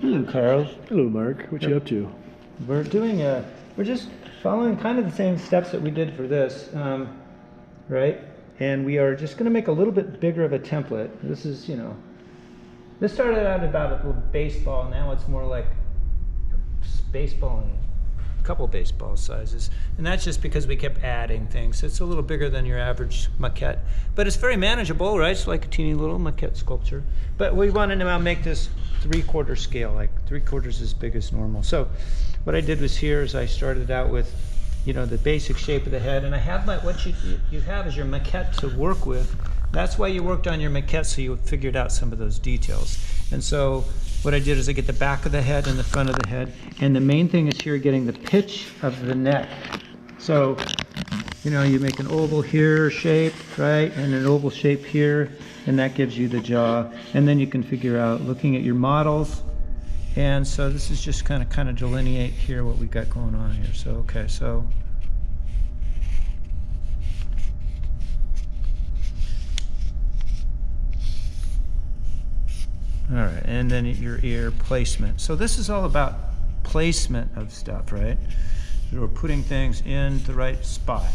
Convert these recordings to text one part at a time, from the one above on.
Hello, Carl. Hello, Mark. What you up to? We're doing we're just following kind of the same steps that we did for this, right? And we are just going to make a little bit bigger of a template. This is, this started out about a little baseball. Now it's more like baseball and a couple baseball sizes. And that's just because we kept adding things. It's a little bigger than your average maquette. But it's very manageable, right? It's like a teeny little maquette sculpture. But we want to now make this 3/4 scale, like 3/4 as big as normal. So what I did was here is I started out with, the basic shape of the head. And I have what you have is your maquette to work with. That's why you worked on your maquette, so you figured out some of those details. And so what I did is I get the back of the head and the front of the head. And the main thing is here getting the pitch of the neck. So, you make an oval here shape, right? And an oval shape here, and that gives you the jaw. And then you can figure out looking at your models. And so this is just kind of delineate here what we got going on here. So, okay, so. All right, and then your ear placement. So this is all about placement of stuff, right? We're putting things in the right spot.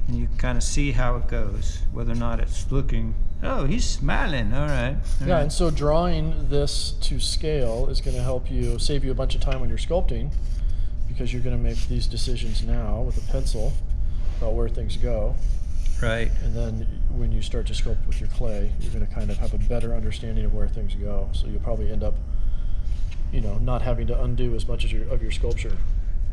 And you kind of see how it goes, whether or not it's looking, oh, he's smiling, all right. Yeah, and so drawing this to scale is going to help you, save you a bunch of time when you're sculpting, because you're going to make these decisions now with a pencil about where things go. Right. And then when you start to sculpt with your clay, you're going to kind of have a better understanding of where things go. So you'll probably end up, not having to undo as much of your sculpture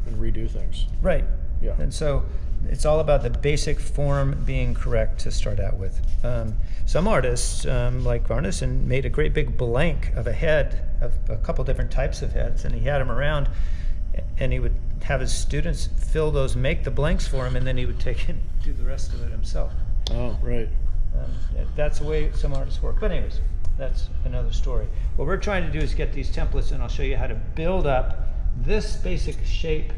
and redo things. Right. Yeah. And so it's all about the basic form being correct to start out with. Some artists, like Varnissen, made a great big blank of a head, of a couple different types of heads, and he had them around, and he would have his students fill those, make the blanks for him, and then he would take it and do the rest of it himself. Oh, right. That's the way some artists work. But anyways, that's another story. What we're trying to do is get these templates, and I'll show you how to build up this basic shape,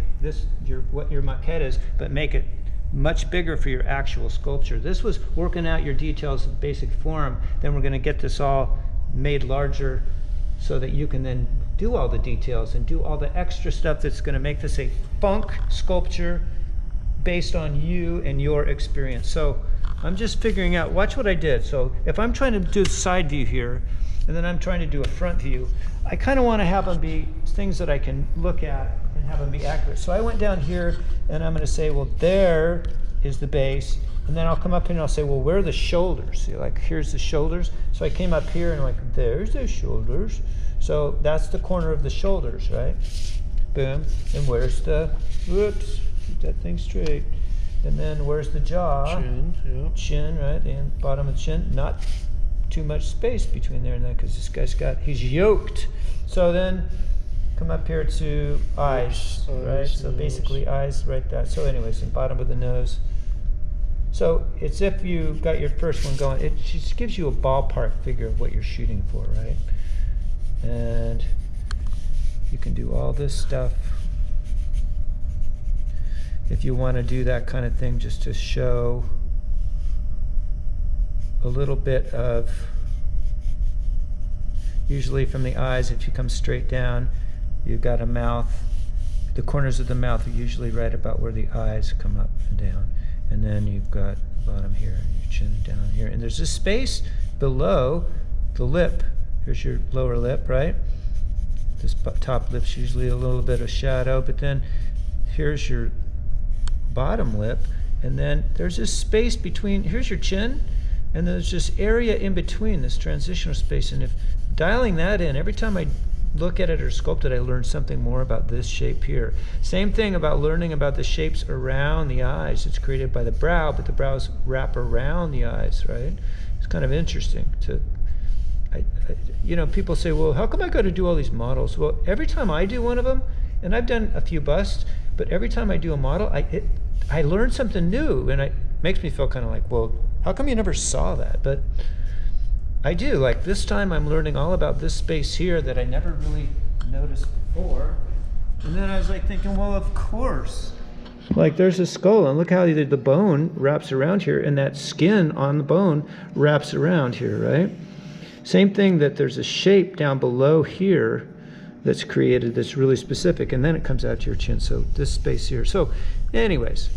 what your maquette is, but make it much bigger for your actual sculpture. This was working out your details of basic form. Then we're going to get this all made larger so that you can then do all the details and do all the extra stuff that's going to make this a funk sculpture based on you and your experience. So I'm just figuring out, watch what I did. So if I'm trying to do a side view here, and then I'm trying to do a front view, I kind of want to have them be things that I can look at and have them be accurate. So I went down here and I'm going to say, well, there is the base. And then I'll come up here and I'll say, well, where are the shoulders? See, like, here's the shoulders. So I came up here and like, there's the shoulders. So that's the corner of the shoulders, right? Boom. And where's the, whoops, keep that thing straight. And then where's the jaw? Chin, yeah. Chin, right? And bottom of the chin. Not too much space between there and that, because this guy's he's yoked. So then come up here to eyes, right? So basically eyes right there. So anyways, the bottom of the nose. So it's if you got your first one going, it just gives you a ballpark figure of what you're shooting for, right? And you can do all this stuff if you want to do that kind of thing, just to show a little bit of, usually from the eyes, if you come straight down, you've got a mouth. The corners of the mouth are usually right about where the eyes come up and down. And then you've got bottom here and your chin down here. And there's a space below the lip. Here's your lower lip, right? This top lip's usually a little bit of shadow, but then here's your bottom lip. And then there's this space between, here's your chin, and there's this area in between, this transitional space. And if dialing that in, every time I look at it or sculpt it, I learn something more about this shape here. Same thing about learning about the shapes around the eyes. It's created by the brow, but the brows wrap around the eyes, right? It's kind of interesting to, people say, well, how come I got to do all these models? Well, every time I do one of them, and I've done a few busts, but every time I do a model, I learn something new, and it makes me feel kind of like, well, how come you never saw that? But I do. Like this time I'm learning all about this space here that I never really noticed before. And then I was like thinking, well, of course. Like there's a skull, and look how the bone wraps around here, and that skin on the bone wraps around here, right? Same thing, that there's a shape down below here that's created that's really specific, and then it comes out to your chin. So this space here. So anyways,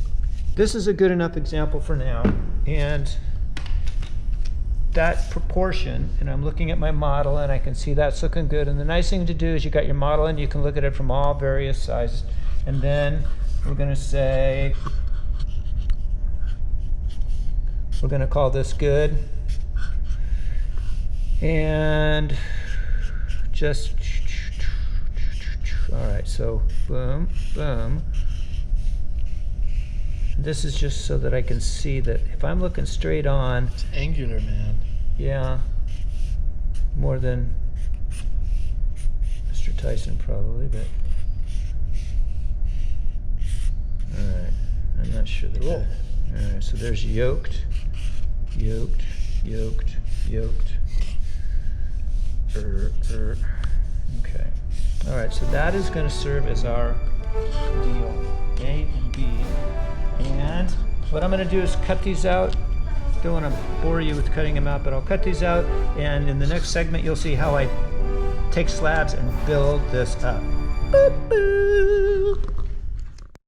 this is a good enough example for now. And that proportion, and I'm looking at my model and I can see that's looking good. And the nice thing to do is you got your model and you can look at it from all various sizes. And then we're going to say, we're going to call this good. And just, all right, so boom, boom. This is just so that I can see that if I'm looking straight on. It's angular, man. Yeah, more than Mr. Tyson probably, but all right, I'm not sure that. Cool. All right, so there's yoked, yoked, yoked, yoked. Okay. All right, so that is going to serve as our deal, A and B. And what I'm going to do is cut these out. Don't want to bore you with cutting them out, but I'll cut these out, and in the next segment you'll see how I take slabs and build this up. Boop, boop.